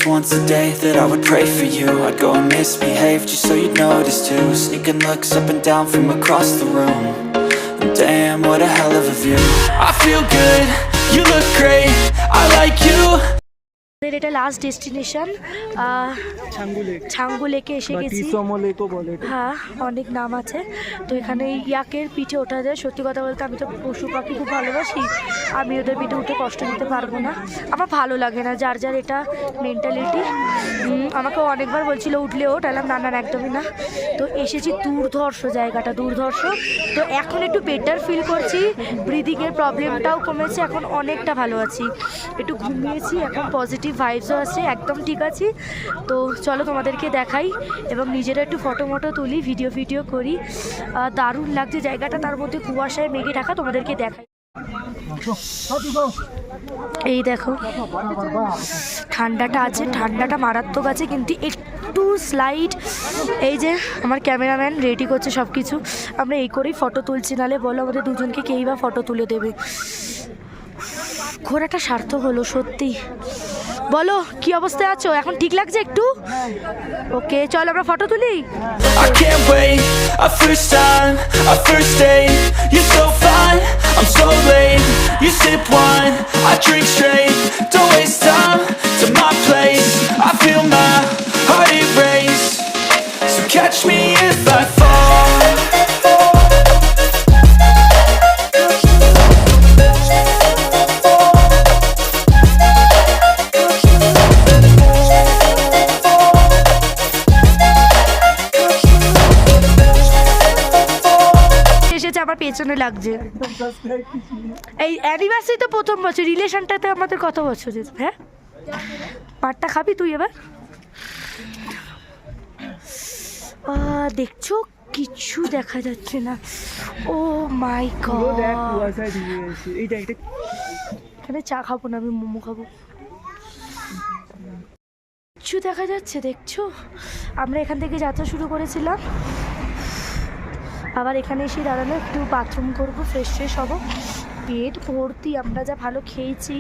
just once a day that I would pray for you. I'd go and misbehave just so you'd notice too. Sneaking looks up and down from across the room. And damn, what a hell of a view. I feel good, you look great, I like you. এটা last destination Changu লেকে এসে গেছি। হ্যাঁ, অনেক নাম আছে। তো এখানে ইয়াকের পিঠে ওঠা যায়। সত্যি কথা বলতে আমি তো পশু পাখি খুব ভালোবাসি, আমি ওদের পিঠে উঠে কষ্ট নিতে পারবো না, আমার ভালো লাগে না। যার যার এটা মেন্টালিটি। আমাকে অনেকবার বলছিল উঠলে ওঠ, এলাম না না একদমই না। তো এসেছি, দুর্ধর্ষ জায়গাটা, দুর্ধর্ষ। তো এখন একটু বেটার ফিল করছি, ব্রিদিংয়ের প্রবলেমটাও কমেছে, এখন অনেকটা ভালো আছি। একটু ঘুমিয়েছি, এখন পজিটিভ ভাইবসও আছে, একদম ঠিক আছে। তো চলো তোমাদেরকে দেখাই এবং নিজেরা একটু ফটো মটো তুলি, ভিডিও করি। দারুণ লাগছে জায়গাটা, তার মধ্যে কুয়াশায় মেঘে ঢাকা। তোমাদেরকে দেখাই, এই দেখো ঠান্ডাটা আছে, ঠান্ডাটা মারাত্মক আছে, কিন্তু একটু স্লাইড। এই যে আমার ক্যামেরাম্যান রেডি করছে সব কিছু, আমরা এই করেই ফটো তুলছি। নালে বলো আমাদের দুজনকে কেই বা ফটো তুলে দেবে। ঘোরাটা সার্থক হলো সত্যি। বলো কি অবস্থায় আছো, এখন ঠিক লাগছে একটু? ওকে, চল আমরা ফটো তুলি। I can't wait, a first time, a first date. You're so fine, I'm so late. You sip wine, I drink straight. Don't waste time to my place. I feel my heart erase. So catch me if I fall. আমার পেছনে লাগছে। এই anniversary তো প্রথম বছর, রিলেশনটাতে আমাদের কত বছর? হ্যাঁ, পাটটা খাবি তুই এবার? দেখছো কিছু দেখা যাচ্ছে না। ও মাই গড, এখানে চা খাবো না, আমি মোমো খাবো। কিছু দেখা যাচ্ছে দেখছো? আমরা এখান থেকে যাত্রা শুরু করেছিলাম, আবার এখানে এসে দাঁড়ানো, একটু বাথরুম করবো, ফ্রেশ হবো। পেট ভর্তি, আমরা যা ভালো খেয়েছি,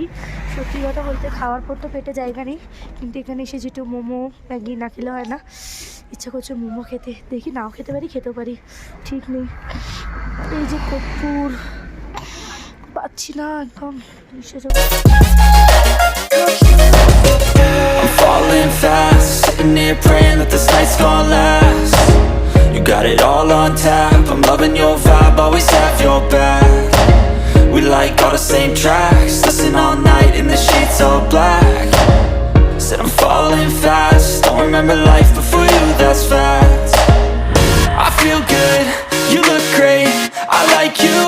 সত্যি কথা বলতে খাওয়ার পর তো পেটে জায়গা নেই, কিন্তু এখানে এসে যেটু মোমো ম্যাগি না খেলে হয় না। ইচ্ছা করছে মোমো খেতে, দেখি নাও খেতে পারি, খেতেও পারি, ঠিক নেই। এই যে কর্পূর পাচ্ছি না একদম। You got it all on tap, I'm loving your vibe, always have your back. We like all the same tracks, listen all night in the sheets all black. Said I'm falling fast, don't remember life before you, that's facts. I feel good, you look great, I like you,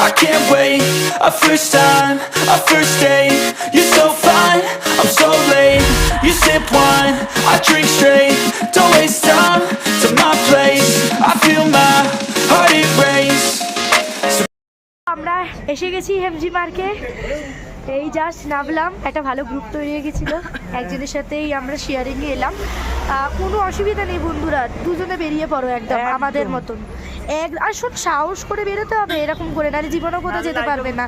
I can't wait. A first time, a first date. You're so fine, I'm so late. You sip wine, I drink straight. Don't waste time to my place. I feel my heart erase. আমরা এসে গেছি হেমজি মার্কে, এই just নামলাম। একটা ভালো group তৈরি হয়ে গেছিলো, একজনের সাথেই আমরা শেয়ারিংয়ে এলাম। কোনো অসুবিধা নেই বন্ধুরা, দুজনে বেরিয়ে পড়ো একদম আমাদের মতন। আর শোন, সাহস করে বেরোতে হবে, এরকম করে নাহলে জীবনও কোথাও যেতে পারবে না।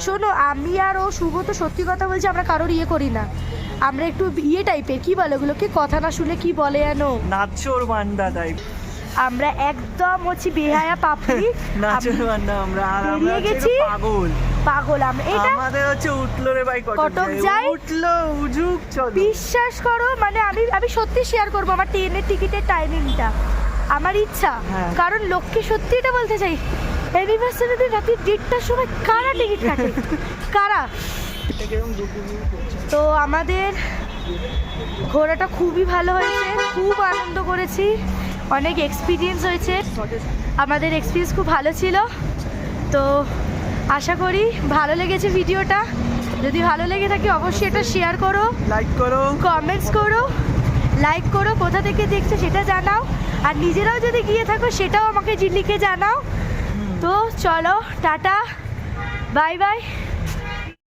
শোনো, আমি আর ও শুভ তো সত্যি কথা বলছি, আমরা কারোর ইয়ে করি না, আমরা একটু ইয়ে টাইপের, কি বলে ওগুলোকে, কথা না শুনে কি বলে জানো, নাচোর বান্দা টাইপ। আমরা একদম হচ্ছে বেহায়া পাপড়ি, নাচোর বান্দা আমরা, আর আমরা হচ্ছে পাগল পাগল। আমরা এটা আমাদের হচ্ছে উঠলো রে ভাই, কটক যাই, উঠলো উজুক চলো। বিশ্বাস করো, মানে আমি সত্যি শেয়ার করবো আমার ট্রেনের টিকিটের টাইমিংটা, আমার ইচ্ছা। কারণ লোককে সত্যি এটা বলতে চাই, অ্যানিভার্সারি দিন রাত্রি 1:30টার সময় কারা টিকিট কাটে, কারা? তো আমাদের ঘোরাটা খুবই ভালো হয়েছে, খুব আনন্দ করেছি, অনেক এক্সপিরিয়েন্স হয়েছে, আমাদের এক্সপিরিয়েন্স খুব ভালো ছিল। তো আশা করি ভালো লেগেছে ভিডিওটা। যদি ভালো লেগে থাকে অবশ্যই এটা শেয়ার করো, লাইক করো, কমেন্টস করো, লাইক করো, কোথা থেকে দেখছো সেটা জানাও, আর নিজেরাও যদি গিয়ে থাকো সেটাও আমাকে লিখে জানাও। তো চলো, টাটা, বাই বাই।